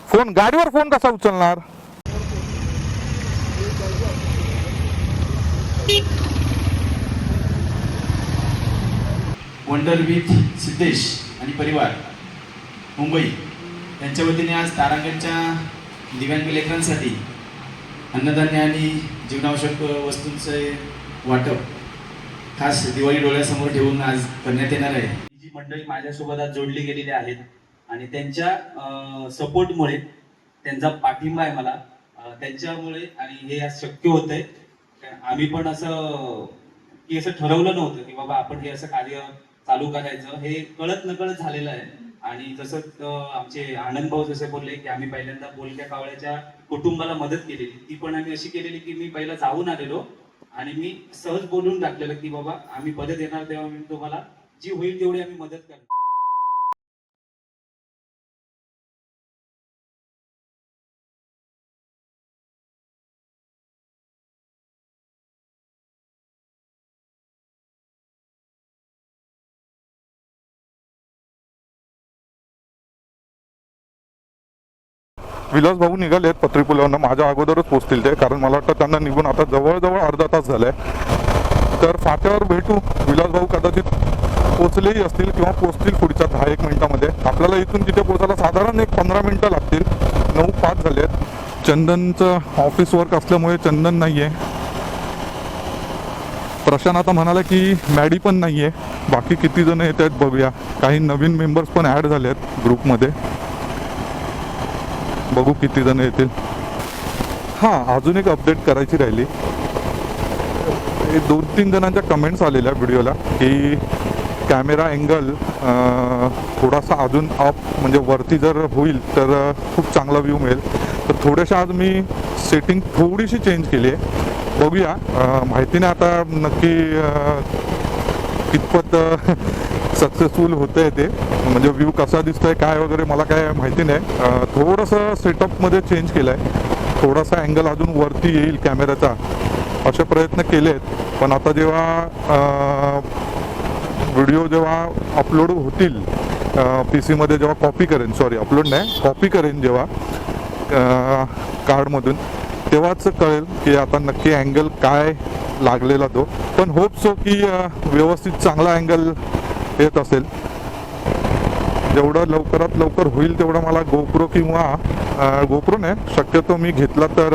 Phone गाडीवर phone कसा उचलणार? वंडर विथ सिद्धेश आणि परिवार मुंबई यांच्या वतीने आज तारांगणच्या दिव्यांग लेकरांसाठी अन्नधान्य आणि जीवनावश्यक वस्तूंचे वाटप खास दिवाळी डोळ्यासमोर ठेवून आज करण्यात येणार आहे. जी मंडळी माझ्यासोबत आज जोडली गेलेली आहेत आणि त्यांच्या सपोर्टमुळे, त्यांचा पाठिंबा आहे मला, त्यांच्यामुळे आणि हे आज शक्य होत आहे. आम्ही पण असं ठरवलं नव्हतं की बाबा आपण हे असं कार्य चालू करायचं, हे कळत नकळत झालेलं आहे. आणि जसं आमचे आनंद भाऊ जसे बोलले की आम्ही पहिल्यांदा बोलक्या कावळ्याच्या कुटुंबाला मदत केलेली, ती पण आम्ही अशी केलेली की मी पहिला जाऊन आलेलो आणि मी सहज बोलून टाकलेलं की बाबा आम्ही मदत येणार तेव्हा मी तुम्हाला जी होईल तेवढी आम्ही मदत करणार. विलास भाऊ निघालेत पत्री पुलावरनं, माझ्या अगोदरच पोहोचतील ते, कारण मला वाटतं त्यांना निघून आता जवळजवळ अर्धा तास झालाय. तर फाट्यावर भेटू. विलास भाऊ कदाचित पोचलेही असतील किंवा पोचतील पुढच्या 10-1 मिनिटामध्ये. आपल्याला इथून तिथे पोचायला साधारण 15 मिनिटं लागतील. 9:05 झालेत. चंदनचं ऑफिस वर्क असल्यामुळे चंदन नाही आहे. प्रशांत आता म्हणाला की मॅडी पण नाही आहे. बाकी किती जण येत आहेत बघूया. काही नवीन मेंबर्स पण ॲड झाले आहेत ग्रुपमध्ये, बघू किती जण येतील. हां, अजून एक अपडेट करायची राहिली. 2-3 जणांच्या कमेंट्स आलेल्या व्हिडिओला की कॅमेरा अँगल थोडासा अजून अप, म्हणजे वरती जर होईल तर खूप चांगला व्ह्यू मिळेल. तर थोड्याशा आज मी सेटिंग थोडीशी चेंज केली आहे. बघूया, माहिती नाही आता नक्की कितपत सक्सेसफुल होतं आहे ते, म्हणजे व्ह्यू कसा दिसतोय काय वगैरे मला काय माहिती नाही. थोडंसं सेटअपमध्ये चेंज केलं आहे, थोडासा अँगल अजून वरती येईल कॅमेऱ्याचा, असे प्रयत्न केले आहेत. पण आता जेव्हा व्हिडिओ जेव्हा अपलोड होतील PC मध्ये, जेव्हा कॉपी करेन, सॉरी अपलोड नाही, कॉपी करेन जेव्हा कार्डमधून, तेव्हाच कळेल की आता नक्की अँगल काय लागलेला तो. पण होप सो की व्यवस्थित चांगला अँगल येत असेल. जेवढं लवकरात लवकर होईल तेवढं मला गोप्रो किंवा गोप्रो नाही, शक्यतो मी घेतला तर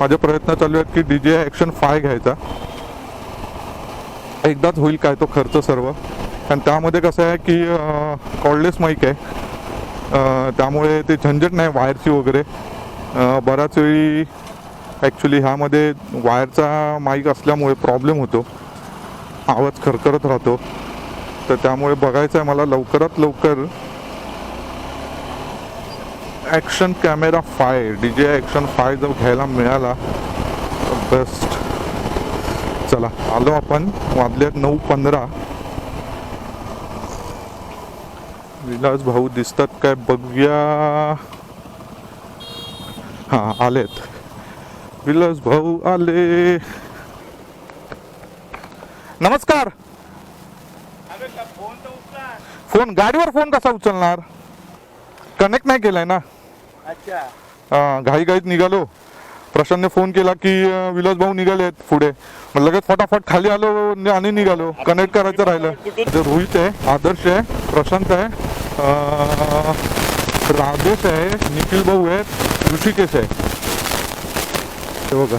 माझे प्रयत्न चालू आहेत की DJI Action 5 घ्यायचा. एकदाच होईल काय तो खर्च सर्व, कारण त्यामध्ये कसं आहे की कॉर्डलेस माईक आहे, त्यामुळे ते झंझट नाही वायरची वगैरे. बऱ्याच वेळी ॲक्च्युली ह्यामध्ये वायरचा माईक असल्यामुळे प्रॉब्लेम होतो, आवाज खरखरत राहतो. तर त्यामुळे बघायचं आहे मला लवकरात लवकर ॲक्शन कॅमेरा 5, DJI Action 5 जर घ्यायला मिळाला बेस्ट. चला आलो आपण, वाजलेत 9:15. विलास भाऊ दिसतात काय बघूया. हां, आलेत. विलास भाऊ आले. नमस्कार. फोन गाडीवर फोन कसा उचलणार? कनेक्ट नाही केलाय ना. अच्छा. घाईघाईत निघालो. प्रशांतने फोन केला की विलास भाऊ निघालेत पुढे, मग लगेच फटाफट खाली आलो आणि निघालो. कनेक्ट करायचं राहिलं. रोहित आहे, आदर्श आहे, प्रशांत आहे, राजेश आहे, निखिल भाऊ आहेत, ऋषिकेश आहे. हे बघा,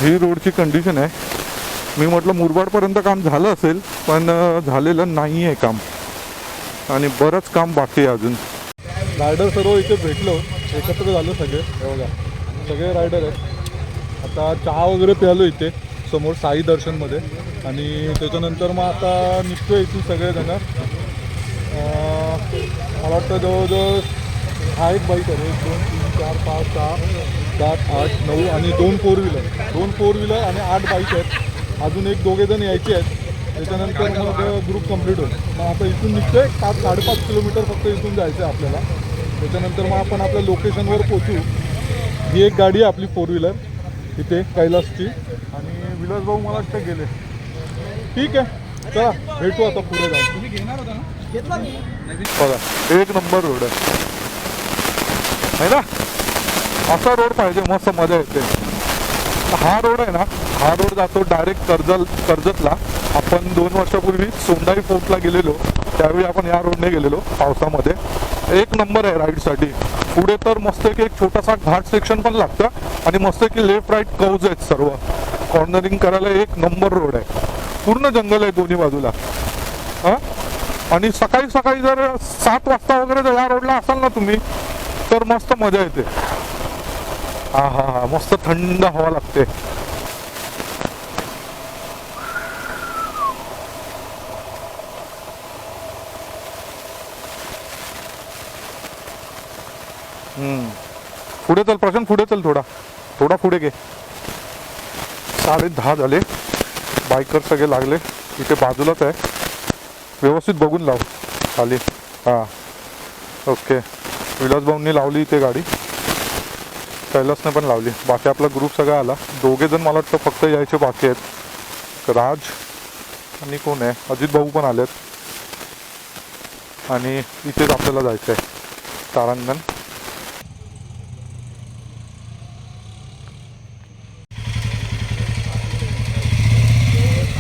ही रोडची कंडिशन आहे. मी म्हटलं मुरबाडपर्यंत काम झालं असेल, पण झालेलं नाही आहे काम, आणि बरंच काम बाकी आहे अजून. रायडर सर्व इथे भेटलो, एकत्र झालो सगळे. हे बघा, सगळे रायडर आहेत. आता चहा वगैरे प्यालो इथे समोर साई दर्शनमध्ये, आणि त्याच्यानंतर मग आता निघतो इथून सगळेजण. मला वाटतं जवळजवळ हा एक बाईक आहे, 1, 2, 3, 4, 5, 6, 7, 8, 9 आणि 2 फोर व्हीलर आणि 8 बाईक आहेत. अजून 1-2 यायचे आहेत. त्याच्यानंतर मग ग्रुप कंप्लीट होईल. मग आता इथून निघतो आहे 5-5.5 किलोमीटर फक्त इथून जायचं आहे आपल्याला. त्याच्यानंतर मग आपण आपल्या लोकेशनवर पोचू. ही एक गाडी आहे आपली 4 व्हीलर इथे कैलासची, आणि विलास भाऊ मला वाटतं गेले. ठीक आहे, चला भेटू आता पुढे जाऊन. तुम्ही घेणार होता ना? घेतला बघा, 1 नंबर रोड आहे. आहे ना. असा रोड पाहिजे, मस्त मजा येते. हा रोड आहे ना, हा रोड जातो डायरेक्ट कर्जतला. आपण 2 वर्षापूर्वी सोंडाई फोर्टला गेलेलो, त्यावेळी आपण या रोडने गेलेलो पावसामध्ये. एक नंबर आहे राईडसाठी. पुढे तर मस्त की एक छोटासा घाट सेक्शन पण लागतं आणि मस्त की लेफ्ट राईट कर्व्ज आहेत सर्व. कॉर्नरिंग करायला एक नंबर रोड आहे. पूर्ण जंगल आहे दोन्ही बाजूला. हां, आणि सकाळी सकाळी जर 7 वाजता वगैरे जर या रोडला असाल ना तुम्ही, तर मस्त मजा येते. हा हा हा, मस्त थंड हवा लागते. पुढे चल प्रशांत, पुढे चल, थोडा पुढे घे. 10:30 झाले. बायकर सगळे लागले. इथे बाजूलाच आहे, व्यवस्थित बघून लाव खाली. हां, ओके. विलासभाऊंनी लावली इथे गाडी, कैलासने पण लावली. बाकी आपला ग्रुप सगळा आला. 2 जण मला वाटतं फक्त यायचे बाकी आहेत. राज आणि कोण आहे, अजित भाऊ पण आलेत. आणि इथेच आपल्याला जायचं आहे तारांगण.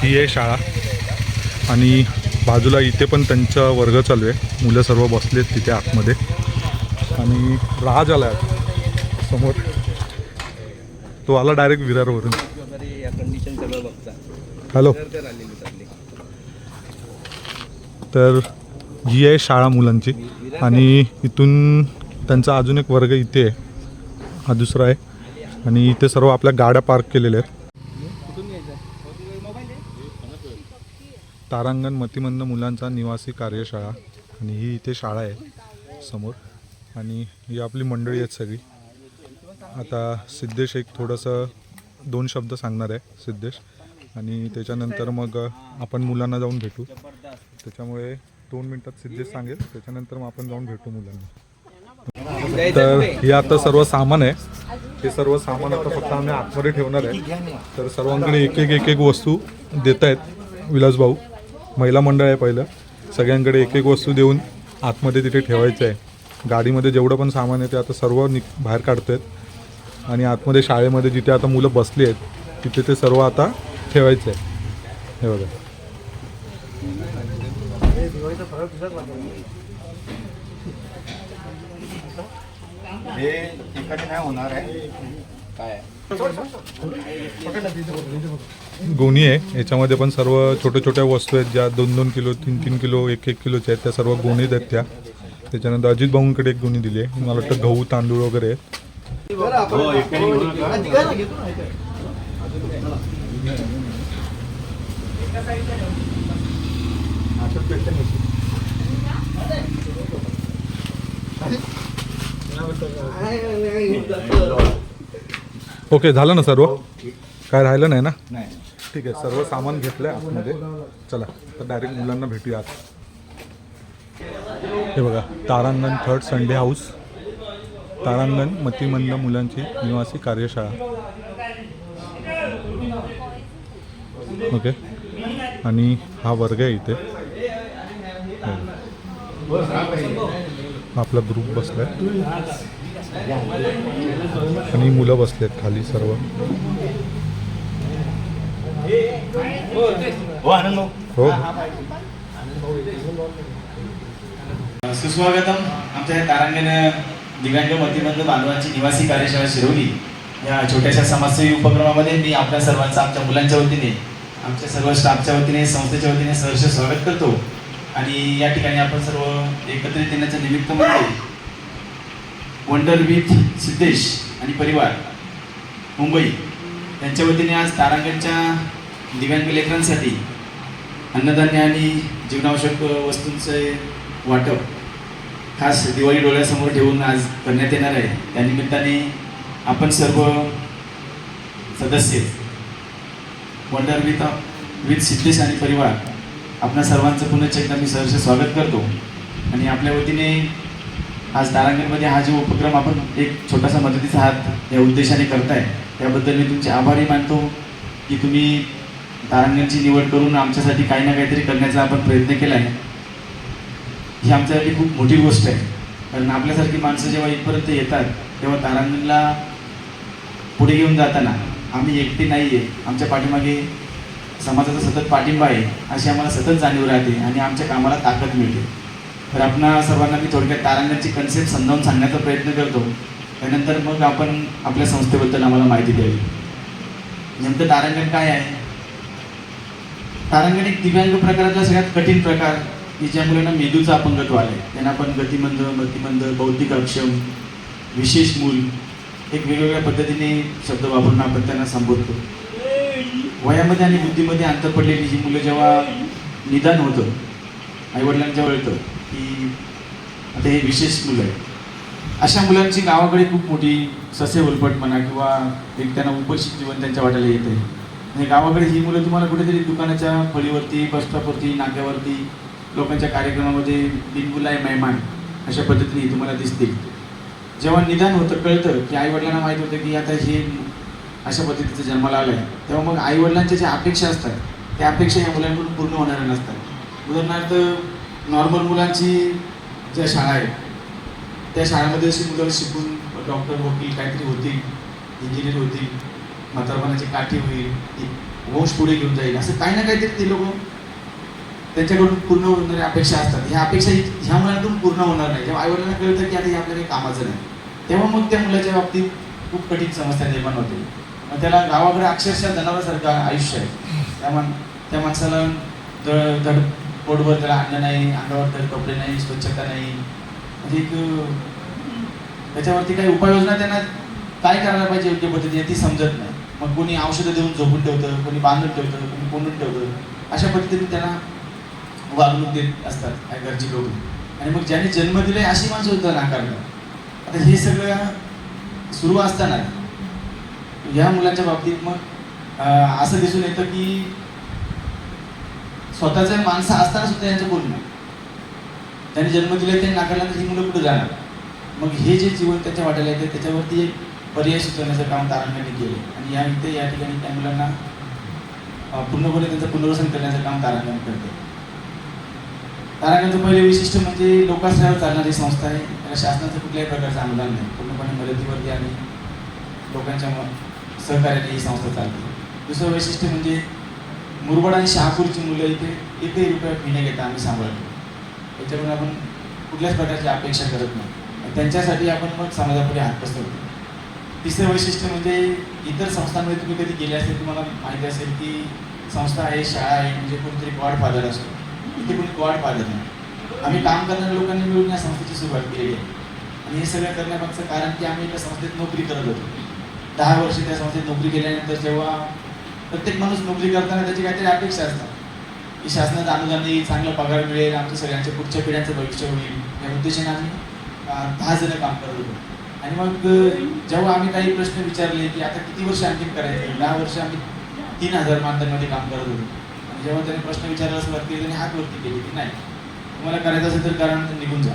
ही आहे शाळा आणि बाजूला इथे पण त्यांचा वर्ग चालू आहे. मुलं सर्व बसलेत तिथे आतमध्ये. आणि राज आला समोर, तो आला डायरेक्ट विरारवरून. हॅलो. तर ही आहे शाळा मुलांची आणि इथून त्यांचा अजून एक वर्ग इथे आहे, हा दुसरा आहे. आणि इथे सर्व आपल्या गाड्या पार्क केलेल्या आहेत. तारांगण मतिमंद मुलांचा निवासी कार्यशाळा आणि ही इथे शाळा आहे समोर. आणि ही आपली मंडळी आहेत सगळी. आता सिद्धेश एक थोडंसं 2 शब्द सांगणार आहे सिद्धेश, आणि त्याच्यानंतर मग आपण मुलांना जाऊन भेटू. त्याच्यामुळे 2 मिनटात सिद्धेश सांगेल, त्याच्यानंतर मग आपण जाऊन भेटू मुलांना. तर हे आता सर्व सामान आहे. हे सर्व सामान आता फक्त आम्ही आतमध्ये ठेवणार आहे. तर सर्वांकडे एक एक वस्तू देत आहेत विलासभाऊ. महिला मंडळ आहे पहिलं, सगळ्यांकडे एक वस्तू देऊन आतमध्ये तिथे ठेवायचं आहे. गाडीमध्ये जेवढं पण सामान आहे ते आता सर्व बाहेर काढतो आहेत आणि आतमध्ये शाळेमध्ये जिथे आता मुलं बसली आहेत तिथे ते सर्व आता ठेवायचं आहे. हे बघा. हे एकाने नाही होणार आहे. काय गोणी आहे, याच्यामध्ये पण सर्व छोट्या वस्तू आहेत ज्या 2-2 किलो 3-3 किलो 1-1 किलोच्या आहेत. त्या सर्व गोणीत आहेत त्या. त्याच्यानंतर अजित भाऊंकडे एक गोणी दिली आहे. मला वाटतं गहू तांदूळ वगैरे आहेत. ओके, झालं ना सर्व? काय राहिलं नाही ना? नाही. ठीक आहे, सर्व सामान घेतलं आहे आतमध्ये. चला तर डायरेक्ट मुलांना भेटूया. हे बघा, तारांगण 3rd संडे हाऊस, तारांगण मतिमंद मुलांची निवासी कार्यशाळा. ओके, आणि हा वर्ग आहे इथे. आपला ग्रुप बसलाय आणि मुलं बसलेत खाली सर्व. हो, सुस्वागतम. आमच्या तारांगण दिव्यांग मतिमंद बांधवांची निवासी कार्यशाळा शिरवली या छोट्याशा समाजसेवी उपक्रमामध्ये मी आपल्या सर्वांचं आमच्या मुलांच्या वतीने, आमच्या सर्व स्टाफच्या वतीने, संस्थेच्या वतीने सहर्ष स्वागत करतो. आणि या ठिकाणी आपण सर्व एकत्रित येण्याचं निमित्त म्हणजे वंडर विथ सिद्धेश आणि परिवार मुंबई यांच्या वतीने आज तारांगणच्या दिव्यांग लेकरांसाठी अन्नधान्य आणि जीवनावश्यक वस्तूंचे वाटप खास दिवाळी डोळ्यासमोर ठेवून आज करण्यात येणार आहे. त्यानिमित्ताने आपण सर्व सदस्य वंडर विथ सिद्धेश आणि परिवार आपल्या सर्वांचं पुन्हा एकदा मी सहर्ष स्वागत करतो. आणि आपल्या वतीने आज तारांगणमध्ये हा जो उपक्रम आपण एक छोटासा मदतीचा हात या उद्देशाने करताय त्याबद्दल मी तुमचे आभारी मानतो की तुम्ही तारांगणची निवड करून आमच्यासाठी काही ना काहीतरी करण्याचा आपण प्रयत्न केला आहे. ही आमच्यासाठी खूप मोठी गोष्ट आहे, कारण आपल्यासारखी माणसं जेव्हा इथपर्यंत येतात तेव्हा तारांगणला पुढे घेऊन जाताना आम्ही एकटे नाही आहे, आमच्या पाठीमागे समाजाचा सतत पाठिंबा आहे अशी आम्हाला सतत जाणीव राहते आणि आमच्या कामाला ताकद मिळते. तर आपणा सर्वांना मी थोडक्यात तारांगणची कन्सेप्ट समजावून सांगण्याचा प्रयत्न करतो. त्यानंतर मग आपण आपल्या संस्थेबद्दल आम्हाला माहिती द्यावी. नेमकं तारांगण काय आहे? तारांगण एक दिव्यांग प्रकारातला सगळ्यात कठीण प्रकार की ज्या मुलांना मेंदूचं अपंगत्व आलंय, त्यांना आपण गतिमंद, मतिमंद, बौद्धिक अक्षम, विशेष मूल एक वेगवेगळ्या पद्धतीने शब्द वापरून आपण त्यांना संबोधतो. वयामध्ये आणि बुद्धीमध्ये अंतर पडलेली ही मुलं जेव्हा निदान होतं, आईवडिलांच्या कळतं की आता हे विशेष मुलं आहे, अशा मुलांची गावाकडे खूप मोठी ससे उलपट म्हणा किंवा एक त्यांना उपशिक जीवन त्यांच्या वाट्याला येते. आणि गावाकडे ही मुलं तुम्हाला कुठेतरी दुकानाच्या फळीवरती, बसस्टॉपवरती, नाक्यावरती, लोकांच्या कार्यक्रमामध्ये बिनबुलाए मेहमान अशा पद्धतीने तुम्हाला दिसतील. जेव्हा निदान होतं, कळतं की आईवडिलांना माहीत होतं की आता हे अशा पद्धतीचं जन्माला आलं आहे, तेव्हा मग आईवडिलांच्या ज्या अपेक्षा असतात त्या अपेक्षा या मुलांकडून पूर्ण होणाऱ्या नसतात. उदाहरणार्थ नॉर्मल मुलांची ज्या शाळा आहेत त्या शाळेमध्ये अशी मुलं शिकून डॉक्टर, वकील काहीतरी होतील, इंजिनियर होतील, म्हातारपणाची काठी होईल, वंश पुढे घेऊन जाईल, असं काही ना काहीतरी ते लोक त्यांच्याकडून पूर्ण होणाऱ्या अपेक्षा असतात. ह्या अपेक्षा ह्या मुलांकडून पूर्ण होणार नाही. जेव्हा आईवडिलांना कळतं की आता हे आपल्या काही कामाचं नाही, तेव्हा मग त्या मुलाच्या बाबतीत खूप कठीण समस्या निर्माण होते. मग त्याला गावाकडे अक्षरशः जनावरासारखं आयुष्य आहे. त्या माणसाला धड पोटभर त्याला अन्न नाही, अंगावर धड कपडे नाही, स्वच्छता नाही, म्हणजे त्याच्यावरती काही उपाययोजना त्यांना काय करायला पाहिजे योग्य पद्धतीने ती समजत नाही. मग कोणी औषधं देऊन झोपून ठेवतं, कोणी बांधून ठेवतं, कोणी कोंडून ठेवतं, अशा पद्धतीने त्यांना वागणूक देत असतात घरची लोक. आणि मग ज्यांनी जन्म दिलाय अशी माणसं सुद्धा नाकारतात. आता हे सगळं सुरू असताना ह्या मुलांच्या बाबतीत मग असं दिसून येतं की स्वतःच्या माणसं असताना सुद्धा यांचं बोलणं, त्यांनी जन्म दिलाय त्यांनी नाकारल्यानंतर ही मुलं कुठे जाणार? मग हे जे जीवन त्यांच्या वाट्याला येतं त्याच्यावरती एक पर्याय सुचवण्याचं काम तारांगणने केलं. आणि या ठिकाणी त्या मुलांना पूर्णपणे त्यांचं पुनर्वसन करण्याचं काम तारांगण करते. तारांगणचं पहिले वैशिष्ट्य म्हणजे लोकाश्रयावर चालणारी संस्था आहे. त्याला शासनाचं कुठल्याही प्रकारचं अनुदान नाही, पूर्णपणे मदतीवरती आणि लोकांच्या सहकार्याने ही संस्था चालते. दुसरं वैशिष्ट्य म्हणजे मुरबाड आणि शहापूरची मुलं इथे एकही रुपया फी न घेता आम्ही सांभाळतो. त्याच्यामुळे आपण कुठल्याच प्रकारची अपेक्षा करत नाही. त्यांच्यासाठी आपण मग समाजापुढे हात पसरतो. तिसरं वैशिष्ट्य म्हणजे इतर संस्थांमध्ये तुम्ही कधी गेले असेल, तुम्हाला माहिती असेल की संस्था आहे, शाळा आहे, म्हणजे कोणीतरी गॉडफादर असतो. इथे कोणी गॉडफादर नाही. आम्ही काम करणाऱ्या लोकांनी मिळून या संस्थेची सुरुवात केलेली आहे. आणि हे सगळं करण्यामागचं कारण की आम्ही एका संस्थेत नोकरी करत होतो. 10 वर्ष त्या संस्थेत नोकरी केल्यानंतर जेव्हा प्रत्येक माणूस नोकरी करताना त्याची काहीतरी अपेक्षा असतात की शासनाचं अनुदान येईल, चांगला पगार मिळेल, आमच्या सगळ्यांच्या पुढच्या पिढ्यांचं भविष्य होईल, या उद्देशाने आम्ही 10 जण काम करत होतो. आणि मग जेव्हा आम्ही काही प्रश्न विचारले की आता किती वर्ष आणखी करायचे, 10 वर्ष आम्ही 3000 मानधनमध्ये काम करत होतो. आणि जेव्हा त्यांनी प्रश्न विचारायला सुरुवात केली त्यांनी हात वरती केली की नाही, तुम्हाला करायचं असेल तर कारण निघून जा.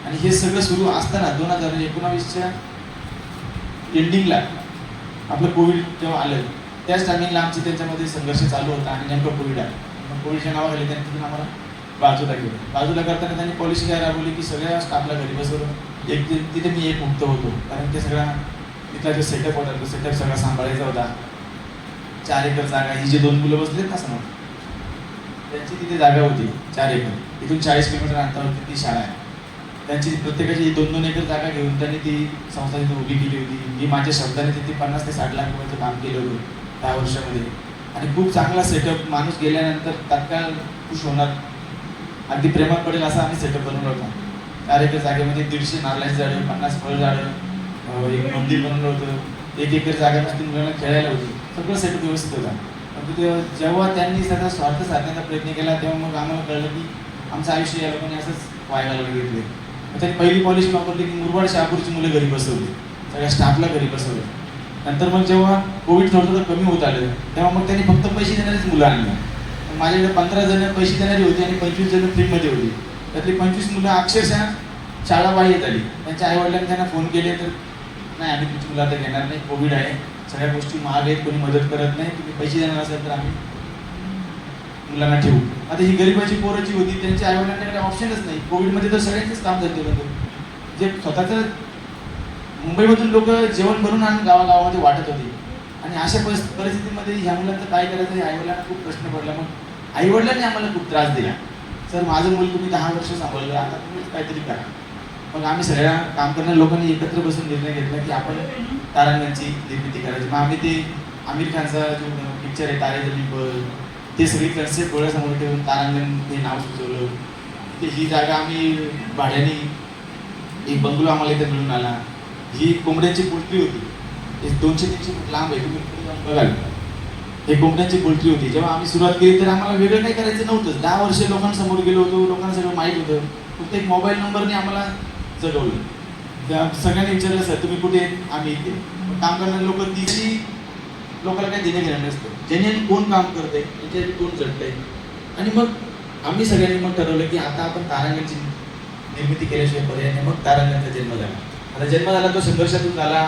आणि हे सगळं सुरू असताना 2019च्या एंडिंगला आपलं कोविड जेव्हा आलं त्याच टायमिंगला आमचं त्यांच्यामध्ये संघर्ष चालू होता आणि नेमकं कोविड आलं. मग कोविडच्या नावाखाली त्यांनी तिथून आम्हाला बाजूला केलं. बाजूला करताना त्यांनी पॉलिसी काय राबवली की सगळ्या स्टाफला घरी बसवलं. एक तिथे मी एक मुक्त होतो, कारण ते सगळा तिथला जो सेटअप होता तो सेटअप सगळा सांभाळायचा होता. 4 एकर जागा, ही जे 2 मुलं बसलेत ना समोर, त्यांची तिथे जागा होती 4 एकर. इथून 40 किलोमीटर अंतरावरती ती शाळा आहे. त्यांची प्रत्येकाची 2-2 एकर जागा घेऊन त्यांनी ती संस्था तिथे उभी केली होती. मी माझ्या शब्दाने तिथे 50 ते 60 लाख रुपयाचं काम केलं होतं 10 वर्षामध्ये. आणि खूप चांगला सेटअप, माणूस गेल्यानंतर तात्काळ खुश होणार, अगदी प्रेमात पडेल असा आम्ही सेटअप बनवला होता. 4 एकर जागेमध्ये 150 नारळाची झाडं, 50 फळ झाडं, एक मंदिर बनवलं होतं. 1 एकर जागा नुसती मुलांना खेळायला होती. सगळं सेटअप व्यवस्थित होता. पण जेव्हा त्यांनी त्याचा स्वार्थ साधण्याचा प्रयत्न केला तेव्हा मग आम्हाला कळलं की आमचं आयुष्य या लोकांनी असंच वाया घालवून घेतले. मग त्यांनी पहिली पॉलिसी वापरली की मुरबाड शहापूरची मुलं घरी बसवली, सगळ्या स्टाफला घरी बसवलं. नंतर मग जेव्हा कोविड थोडं कमी होत आलं तेव्हा मग त्यांनी फक्त पैसे देणारीच मुलं आणली. माझ्याकडे 15 जण पैसे देणारी होती आणि 25 जण फ्रीमध्ये होती. त्यातली 25 मुलं अक्षरशः शाळा बाह्य झाली. त्यांच्या आईवडिलांनी त्यांना फोन केले तर नाही, आम्ही तुमची मुलं आता घेणार नाही, कोविड आहे, सगळ्या गोष्टी महाग आहेत, कोणी मदत करत नाही, तुम्ही पैसे देणार असेल तर आम्ही मुलांना ठेवू. आता ही गरिबाची पोरं जी होती त्यांच्या आईवडिलांकडे ऑप्शनच नाही. कोविडमध्ये तर सगळ्यांचेच काम धंदे बंद. जे स्वतःचं मुंबईमधून लोक जेवण बनवून आणून गावागावामध्ये वाटत होते. आणि अशा परिस्थितीमध्ये ह्या मुलांचं काय करायचं हे आईवडिलांना खूप प्रश्न पडला. मग आईवडिलांनी आम्हाला खूप त्रास दिला. सर माझं मूल तुम्ही 10 वर्ष सांभाळलं, आता तुम्ही काहीतरी करा. मग आम्ही सगळ्या काम करणाऱ्या लोकांनी एकत्र बसून निर्णय घेतला की आपण तारांगणची निर्मिती करायची. मग आम्ही ते आमिर खानचा जो पिक्चर आहे तारे जमीन पर, ते सगळी कन्सेप्ट डोळ्यासमोर ठेवून तारांगण हे नाव सुचवलं. ते ही जागा आम्ही भाड्याने, एक बंगलो आम्हाला इथे मिळून आला. ही कोंबड्यांची पोल्ट्री होती, 200-300 फूट लांब आहे, तुम्ही बघाल. हे कोंबड्यांची पोल्ट्री होती. जेव्हा आम्ही सुरुवात केली तर आम्हाला वेगळं काही करायचं नव्हतं. 10 वर्ष लोकांसमोर गेलो होतो, लोकांना सगळं माहीत होतं. फक्त एक मोबाईल नंबरने आम्हाला जगवलं. त्या सगळ्यांनी विचारलं सर तुम्ही कुठे आहेत? आम्ही इथे. काम करणारे लोक तिची लोकांना काही देणं घेणं नसतं. ज्याने कोण काम करतंय त्याच्यासाठी कोण चढतंय. आणि मग आम्ही सगळ्यांनी मग ठरवलं की आता आपण तारांगणची निर्मिती केल्याशिवाय पर्याय नाही. मग तारांगणचा जन्म झाला. आता जन्म झाला तो संघर्षातून झाला,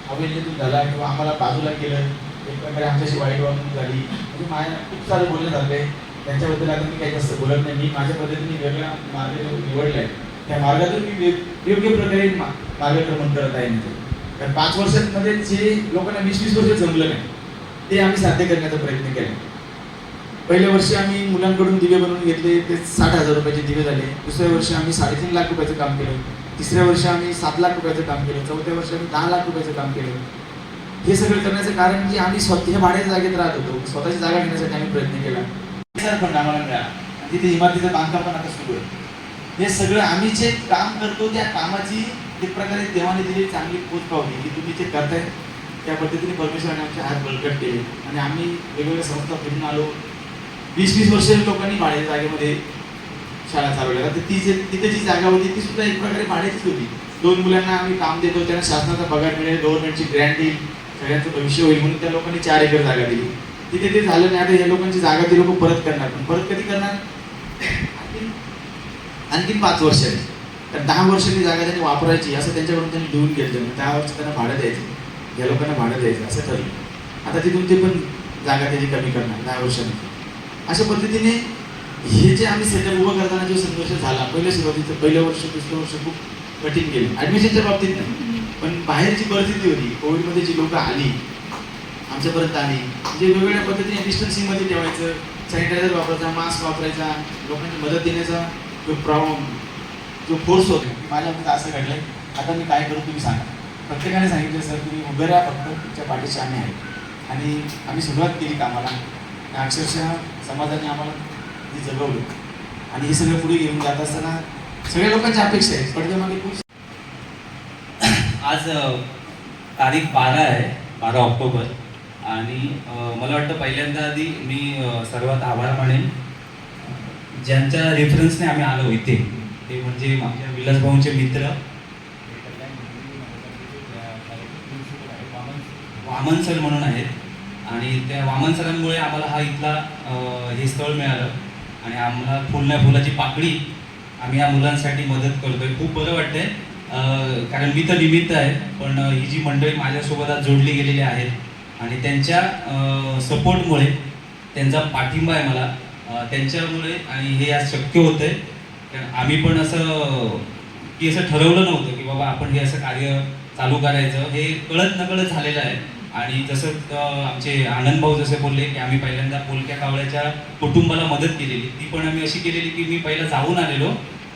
अवहेलनेतून झाला, किंवा आम्हाला बाजूला केलं, एक प्रकारे आमच्याशी वाईट वागणूक झाली. म्हणजे माझ्या खूप सारं बोलणं झालं आहे त्यांच्याबद्दल. आता मी काही जास्त बोलत नाही. मी माझ्या पद्धतीने वेगळा मार्ग निवडला आहे. त्या मार्गातून मी योग्य प्रकारे मार्गक्रमण करत आहे. कारण 5 वर्षांमध्ये जे लोकांना 20-20 वर्ष जमलं नाही ते आम्ही साध्य करण्याचा प्रयत्न केला. पहिल्या वर्षी आम्ही मुलांकडून दिवे बनवून घेतले, ते 60,000 रुपयाचे दिवे झाले. दुसऱ्या वर्षी आम्ही 3.5 लाख रुपयाचं काम केलं. तिसऱ्या वर्षी आम्ही 7 लाख रुपयाचं काम केलं. चौथ्या वर्षी आम्ही 10 लाख रुपयाचं काम केलं. हे सगळं करण्याचं कारण की आम्ही स्वतः भाड्याच्या जागेत राहत होतो. स्वतःची जागा घेण्यासाठी आम्ही प्रयत्न केला. फंड आम्हाला मिळाला. तिथे इमारतीचं बांधकाम पण आता सुरू आहे. हे सगळं आम्ही जे काम करतो त्या कामाची एक प्रकारे देवाने दिलेली चांगली पोच पावली की तुम्ही जे करताय त्या पद्धतीने परमेश्वराने आमचे हात बळकट केले. आणि आम्ही वेगवेगळ्या संस्था फिरून आलो. 20-20 वर्ष लोकांनी भाड्याच्या जागेमध्ये शाळा चालवल्या. तर तिथे जी जागा होती ती सुद्धा एक प्रकारे भाड्याचीच होती. 2 मुलांना आम्ही काम देतो, त्यांना शासनाचा पगार मिळेल, गव्हर्नमेंटची ग्रँट येईल, सगळ्यांचं भविष्य होईल म्हणून त्या लोकांनी 4 एकर जागा दिली. तिथे ते झालं नाही. आता या लोकांची जागा ती लोक परत करणार. पण परत कधी करणार? आणखीन 5 वर्ष आहे. तर 10 वर्षांनी जागा त्यांनी वापरायची असं त्यांच्याकडून त्यांनी लिहून घेतलं. 10 वर्ष त्यांना भाडं द्यायचं, या लोकांना भाडं द्यायचं असं ठरलं. आता तिथून ते पण जागा त्यांनी कमी करणार 10 वर्षांनी. अशा पद्धतीने हे जे आम्ही सेटअप उभं करताना जो संघर्ष झाला, पहिल्या सुरुवातीचं पहिलं वर्ष, दुसरं वर्ष खूप कठीण गेलं. ॲडमिशनच्या बाबतीत नाही, पण बाहेरची परिस्थिती होती. कोविडमध्ये जी लोकं आली आमच्यापर्यंत आली, म्हणजे वेगवेगळ्या पद्धतीने डिस्टन्सिंगमध्ये ठेवायचं, सॅनिटायझर वापरायचा, मास्क वापरायचा, लोकांची मदत देण्याचा जो फोर्स होता माझ्या मते असं घडलं. आता मी काय करू तुम्ही सांगा. प्रत्येकाने सांगितलं सर तुम्ही उभे राहा, फक्त तुमच्या पाठीशी आम्ही आहे. आणि आम्ही सुरुवात केली कामाला. अक्षरशः समाजाने आम्हाला हे जगवलं. आणि हे सगळं पुढे घेऊन जात असताना सगळ्या लोकांच्या अपेक्षा आहेत पडद्यामागे खूप. आज तारीख 12 आहे, 12 ऑक्टोबर. आणि मला वाटतं पहिल्यांदा आधी मी सर्वात आभार मानेन ज्यांच्या रेफरन्सने आम्ही आलो इथे. ते म्हणजे माझ्या विलास भाऊंचे मित्र वामन सर म्हणून आहेत. आणि त्या वामन सरांमुळे आम्हाला हा इथला हे स्थळ मिळालं. आणि आम्हाला फुल नाही फुलाची पाकळी आम्ही या मुलांसाठी मदत करतोय. खूप बरं वाटतंय. कारण मी तर निमित्त आहे, पण ही जी मंडळी माझ्यासोबत आज जोडली गेलेली आहेत आणि त्यांच्या सपोर्टमुळे, त्यांचा पाठिंबा आहे मला, त्यांच्यामुळे आणि हे आज शक्य होतं आहे. कारण आम्ही पण असं की असं ठरवलं नव्हतं की बाबा आपण हे असं कार्य चालू करायचं. हे कळत नकळत झालेलं आहे. आणि जसं आमचे आनंद भाऊ जसे बोलले की आम्ही पहिल्यांदा पोलक्या कावळ्याच्या कुटुंबाला मदत केलेली, ती पण आम्ही अशी केलेली की मी पहिला जाऊन आलेलो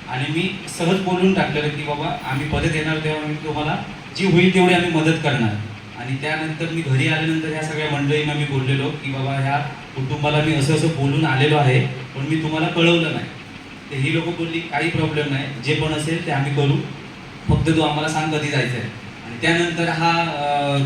आणि मी सहज बोलून टाकलेलं की बाबा आम्ही परत येणार तेव्हा मी तुम्हाला जी होईल तेवढी आम्ही मदत करणार. आणि त्यानंतर मी घरी आल्यानंतर ह्या सगळ्या मंडळींना मी बोललेलो की बाबा ह्या कुटुंबाला मी असं असं बोलून आलेलो आहे, पण मी तुम्हाला कळवलं नाही. तर ही लोकं बोलली काही प्रॉब्लेम नाही, जे पण असेल ते आम्ही करू, फक्त तू आम्हाला सांग कधी जायचं आहे. आणि त्यानंतर हा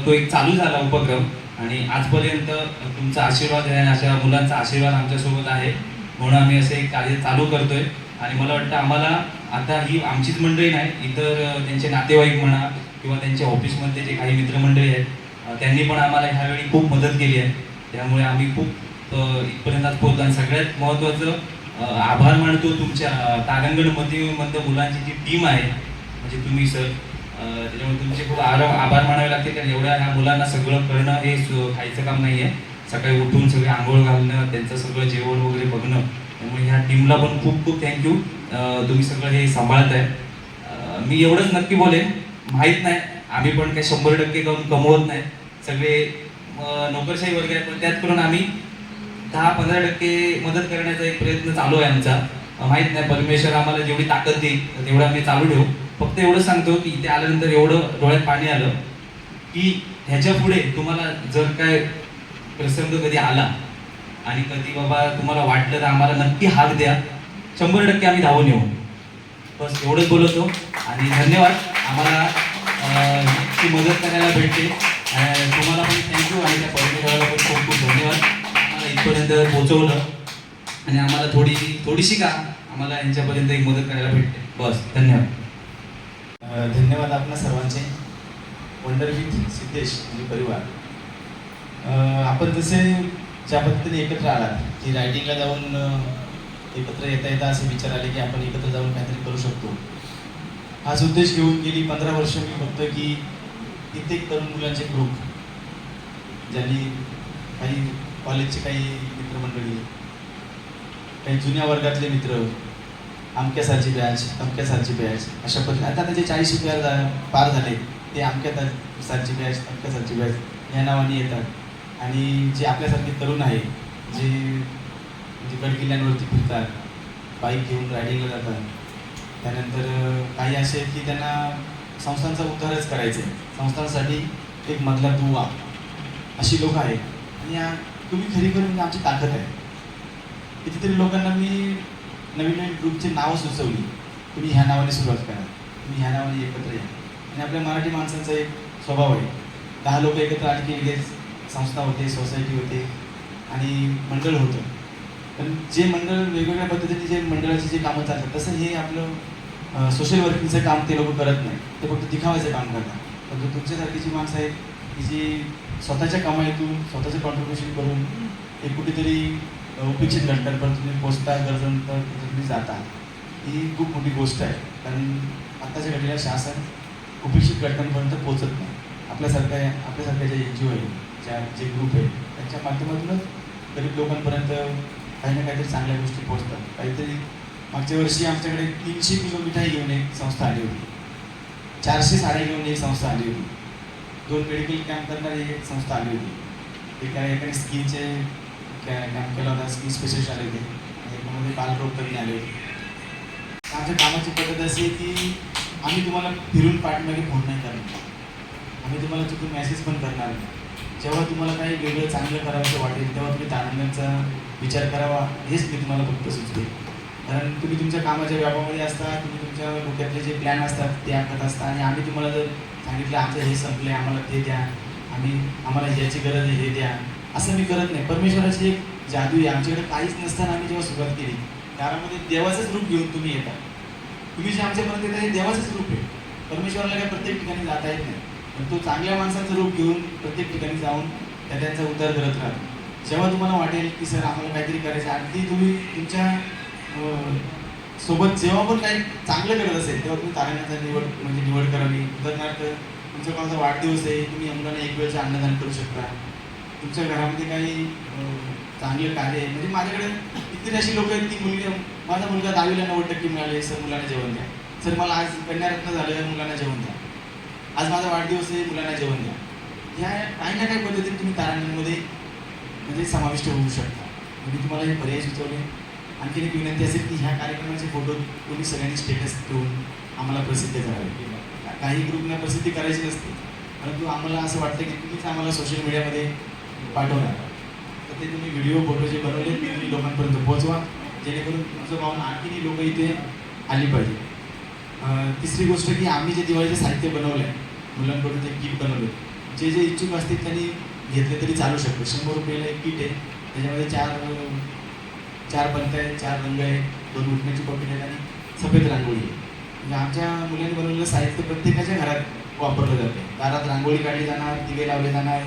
तो एक चालू झाला उपक्रम. आणि आजपर्यंत तुमचा आशीर्वाद आहे, अशा मुलांचा आशीर्वाद आमच्यासोबत आहे, म्हणून आम्ही असे एक कार्य चालू करतोय. आणि मला वाटतं आम्हाला आता ही आमचीच मंडळी नाही, इतर त्यांचे नातेवाईक म्हणा किंवा त्यांच्या ऑफिसमधले जे काही मित्रमंडळी आहेत त्यांनी पण आम्हाला ह्यावेळी खूप मदत केली आहे. त्यामुळे आम्ही खूप इथपर्यंत आज पोहोचलो. आणि सगळ्यात महत्त्वाचं आभार मानतो तुमच्या तारांगणमध्ये मुलांची जी टीम आहे, म्हणजे तुम्ही सर, त्याच्यामुळे तुमचे खूप आभार मानावे लागते. कारण एवढ्या ह्या मुलांना सगळं करणं हे खायचं काम नाही आहे. सकाळी उठून सगळे आंघोळ घालणं, त्यांचं सगळं जेवण वगैरे बघणं. त्यामुळे ह्या टीमला पण खूप खूप थँक्यू. तुम्ही सगळं हे सांभाळत आहे. मी एवढंच नक्की बोलेन, माहीत नाही, आम्ही पण काही 100% कमवत नाही, सगळे नोकरशाही वर्ग आहे, पण त्यात करून आम्ही 10-15% मदत करण्याचा एक प्रयत्न चालू आहे आमचा. माहीत नाही, परमेश्वर आम्हाला जेवढी ताकद देईल तेवढं आम्ही चालू ठेवू. फक्त एवढं सांगतो की इथे आल्यानंतर एवढं डोळ्यात पाणी आलं की ह्याच्या पुढे तुम्हाला जर काय प्रसंग कधी आला आणि कधी बाबा तुम्हाला वाटलं तर आम्हाला नक्की हाक द्या, 100% आम्ही धावून येऊ. बस एवढंच बोलतो आणि धन्यवाद. आम्हाला ती मदत करायला भेटते. तुम्हाला पण थँक्यू आणि त्या परमेश्वराला पण खूप खूप धन्यवाद. आम्हाला इथपर्यंत पोहोचवलं आणि आम्हाला थोडीशी का आम्हाला यांच्यापर्यंत एक मदत करायला भेटते. बस धन्यवाद. धन्यवाद आपल्या सर्वांचे. वंडर विथ सिद्धेश आणि परिवार. आपण जसे ज्या पद्धतीने एकत्र आलात की रायटिंगला जाऊन एकत्र येता असं विचार आले की आपण एकत्र जाऊन काहीतरी करू शकतो, हाच उद्देश घेऊन गेली 15 वर्ष मी बघतो की कित्येक तरुण मुलांचे ग्रुप, ज्यांनी काही कॉलेजचे काही मित्रमंडळी, काही जुन्या वर्गातले मित्र, अमक्यासारची बॅच, तमक्यासारची बॅच, अशा पद्धतीने आता त्याचे 40 पार झाले ते अमक्या सारची बॅच, तमक्यासारची बॅच या नावाने येतात. आणि जे आपल्यासारखे तरुण आहे जे गडकिल्ल्यांवरती फिरतात, बाईक घेऊन रायडिंगला जातात, त्यानंतर काही असे की त्यांना संस्थांचा उद्धारच करायचे आहे, संस्थांसाठी एक मधला दुवा, अशी लोक आहेत. आणि तुम्ही खरी करून आमची ताकद आहे. कितीतरी लोकांना मी नवीन नवीन ग्रुपचे नावं सुचवली, तुम्ही ह्या नावाने सुरुवात करा, तुम्ही ह्या नावाने एकत्र या. आणि आपल्या मराठी माणसांचा एक स्वभाव आहे, 10 लोक एकत्र आली की लगेच संस्था होते, सोसायटी होते आणि मंडळ होतं. पण जे मंडळ वेगवेगळ्या पद्धतीने जे मंडळाची जे कामं चालतात, तसं हे आपलं सोशल वर्किंगचं काम ते लोक करत नाही, ते फक्त दिखावायचं काम करतात. पण तुमच्यासारखी जी माणसं आहेत की जी स्वतःच्या कामातून स्वतःचं कॉन्ट्रीब्युशन करून एक कुठेतरी उपेक्षित घटकांपर्यंत तुम्ही पोचता, गरजेनंतर तुम्ही जाता, ही खूप मोठी गोष्ट आहे. कारण आत्ताच्या घडीला शासन उपेक्षित घटकांपर्यंत पोचत नाही. आपल्यासारख्या ज्या NGO आहे, जे ग्रुप आहे, त्यांच्या माध्यमातूनच गरीब लोकांपर्यंत काही ना काहीतरी चांगल्या गोष्टी पोहोचतात. काहीतरी मागच्या वर्षी आमच्याकडे 300 किलो मिठाई घेऊन एक संस्था आली होती, 400 साड्या घेऊन एक संस्था आली होती, 2 मेडिकल कॅम्प करणारी एक संस्था आली होती, एकाने स्किनचे कॅम्प केला होता, स्किन स्पेशलिस्ट आले होते, एकामध्ये बालरोग तज्ञ आले होते. आमच्या कामाची पद्धत अशी आहे की आम्ही तुम्हाला फिरून पाठीमागे फोन नाही करणार, आम्ही तुम्हाला चुकून मेसेज पण करणार नाही. जेव्हा तुम्हाला काही वेगळं चांगलं करावंसं वाटेल तेव्हा तुम्ही तारुण्याचा विचार करावा, हेच मी तुम्हाला फक्त सुचते. कारण तुम्ही तुमच्या कामाच्या व्यापामध्ये असता, तुम्ही तुमच्या डोक्यातले जे प्लॅन असतात ते आखत असता, आणि आम्ही तुम्हाला जर सांगितलं आमचं हे संपले, आम्हाला ते द्या, आम्हाला ज्याची गरज आहे हे द्या, असं मी करत नाही. परमेश्वराची एक जादू आहे. आमच्याकडे काहीच नसताना आम्ही जेव्हा सुरुवात केली त्यामध्ये देवाचंच रूप घेऊन तुम्ही येता. तुम्ही जे आमच्यापर्यंत येता हे देवाचंच रूप आहे. परमेश्वराला काय प्रत्येक ठिकाणी जाता येत नाही, पण तो चांगल्या माणसाचं रूप घेऊन प्रत्येक ठिकाणी जाऊन त्यांचा उद्धार करत राहतो. जेव्हा तुम्हाला वाटेल की सर आम्हाला काहीतरी करायचं, अगदी तुम्ही तुमच्या सोबत जेव्हा पण काही चांगलं करत असेल तेव्हा तुम्ही तारुण्याचा निवड करावी. उदाहरणार्थ तुमचा कोणाचा वाढदिवस आहे, तुम्ही मुलांना एक वेळचं अन्नदान करू शकता. तुमच्या घरामध्ये काही चांगलं कार्य आहे, म्हणजे माझ्याकडे किती अशी लोक आहेत की माझा मुलगा 10वीला 90% मिळाले, सर मुलांना जेवण द्या, सर मला आज कन्यारत्न झालं, मुलांना जेवण द्या, आज माझा वाढदिवस आहे, मुलांना जेवण द्या. ह्या काही ना काही पद्धतीने तुम्ही तारुण्यांमध्ये म्हणजे समाविष्ट होऊ शकता. मी तुम्हाला हे पर्याय सुचवले. आणखीन एक विनंती असेल की ह्या कार्यक्रमाचे फोटो तुम्ही सगळ्यांनी स्टेटस ठेवून आम्हाला प्रसिद्ध करावे. काही ग्रुपना प्रसिद्धी करायची नसते, परंतु आम्हाला असं वाटतं की तुम्हीच आम्हाला सोशल मीडियामध्ये पाठवणार, तर ते तुम्ही व्हिडिओ फोटो जे बनवले ते तुम्ही लोकांपर्यंत पोहोचवा, जेणेकरून तुमचं पाहून आणखीनही लोक इथे आली पाहिजे. तिसरी गोष्ट की आम्ही जे दिवाळीचं साहित्य बनवलं आहे, मुलांकडून ते किट बनवलं, जे इच्छुक असतील त्यांनी घेतले तरी चालू शकतो. 100 रुपयाला एक किट आहे, त्याच्यामध्ये 4 पंथ आहेत, 4 रंग आहेत, 2 उठण्याची पॉकेट आहेत आणि सफेद रांगोळी आहे. म्हणजे आमच्या मुलांनी बनवलेलं साहित्य प्रत्येकाच्या घरात वापरलं जाते. दारात रांगोळी काढली जाणार, दिवे लावले जाणार,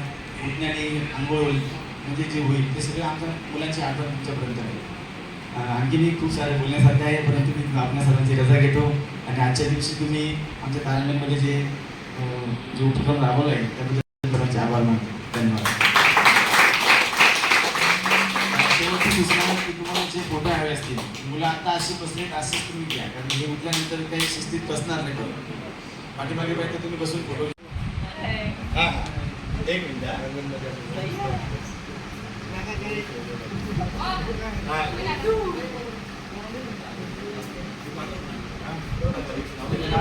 उठण्याने आंघोळ होईल, म्हणजे जे होईल ते सगळं आमच्या मुलांची आठवण तुमच्यापर्यंत आहे. आणखीनही खूप सारे बोलण्यासारखं आहे, परंतु मी आपल्या सर्वांची रजा घेतो आणि आजच्या दिवशी तुम्ही आमच्या तारुण्यांमध्ये जे उपक्रम राबवला आहे त्याबद्दल सर्वांचे आभार मानतो. धन्यवाद. शेवटची सूचना की तुम्हाला जे फोटो असतील मुलं आता अशी बसलेत अशीच तुम्ही घ्या कारण हे उठल्यानंतर काही शिस्तीत बसणार नाही बघा पाठीमागे पाहिजे तुम्ही बसून फोटो एक मिनिट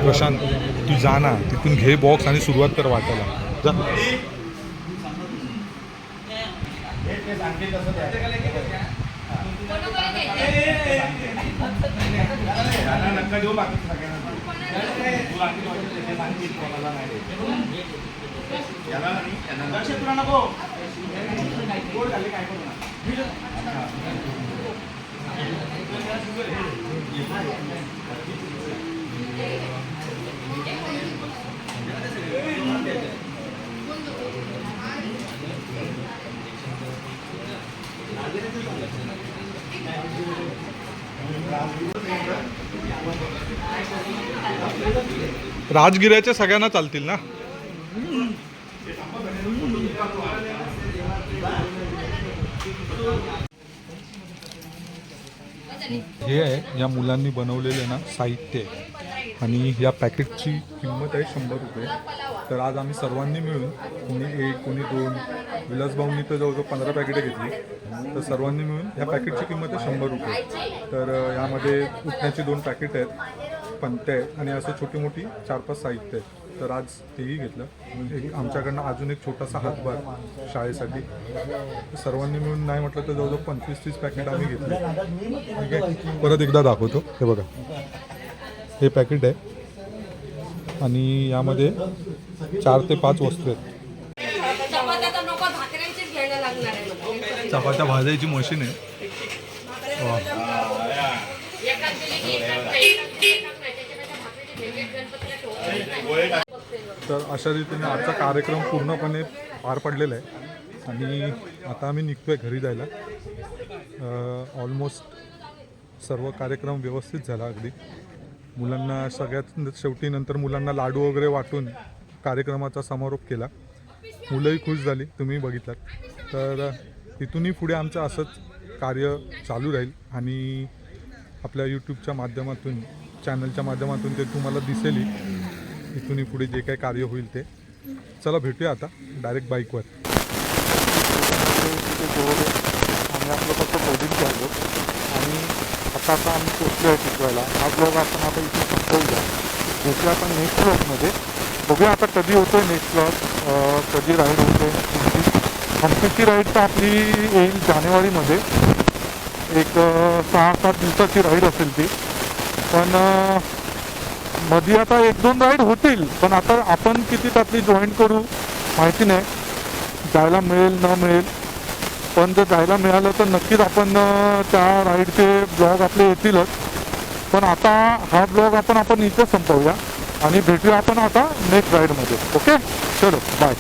प्रशांत तू जा ना तिथून घे बॉक्स आणि सुरुवात कर वाटायला जा. ते सांगते तसं द्या. त्यांना नका देऊ बाकी सगळ्यांना तू बाकी ते सांगतील कोणाला नाही द्यायचं. याला नाही यांना लक्ष तुला नको गोड झाले काय करू ना राजगिऱ्याच्या सगळ्यांना चालतील ना. हे आहे या मुलांनी बनवलेले ना साहित्य आहे आणि या पॅकेटची किंमत आहे 100 रुपये. तर आज आम्ही सर्वांनी मिळून कोणी 1 कोणी 2 विलासभाऊंनी तर जवळजवळ 15 पॅकेटं घेतली. तर सर्वांनी मिळून या पॅकेटची किंमत आहे 100 रुपये. तर यामध्ये उठण्याची 2 पॅकेट आहेत पंत्या आहेत आणि असं छोटी मोठी 4-5 साहित्य आहेत. तर आज तेही घेतलं म्हणजे आमच्याकडनं अजून एक छोटासा हातभार शाळेसाठी. सर्वांनी मिळून नाही म्हटलं तर जवळजवळ 25-30 पॅकेट आम्ही घेतले. ठीक आहे परत एकदा दाखवतो. हे बघा हे पॅकेट आहे आणि यामध्ये 4 ते 5 वस्तू आहेत. चपात्या भाजायची मशीन आहे. तर अशा रीतीने आजचा कार्यक्रम पूर्णपणे पार पडलेला आहे आणि आता आम्ही निघतोय घरी जायला. ऑलमोस्ट सर्व कार्यक्रम व्यवस्थित झाला अगदी. मुलांना सगळ्यात शेवटी नंतर मुलांना लाडू वगैरे वाटून कार्यक्रमाचा समारोप केला. मुलंही खुश झाली तुम्ही बघितलात. तर तिथूनही पुढे आमचं असंच कार्य चालू राहील आणि आपल्या यूट्यूबच्या माध्यमातून चॅनलच्या माध्यमातून ते तुम्हाला दिसेलही. इथूनही पुढे जे काही कार्य होईल ते. चला भेटूया आता डायरेक्ट बाईकवर. आम्ही आपलं फक्त बोर्डिंग करतो आणि आता आम्ही पोचलो आहे शिकवायला. हा ब्लॉग आपण आता इथे संपवूया. भेटूया आपण नेक्स्ट ब्लॉगमध्ये. बघूया आता कधी होतो आहे नेक्स्ट ब्लॉग, कधी राईड होतो आहे. हम्पीची राईड तर आपली येईल जानेवारीमध्ये. एक 6-7 दिवसाची राईड असेल ती. पण मध्ये आता 1-2 राईड होतील पण आता आपण किती त्यातली जॉईन करू माहिती नाही. जायला मिळेल न मिळेल पण जर जायला मिळालं तर नक्कीच आपण त्या राईडचे ब्लॉग आपले येतीलच. पण आता हा ब्लॉग आपण इथे संपवूया आणि भेटूया आपण आता नेक्स्ट राईडमध्ये. ओके चलो बाय.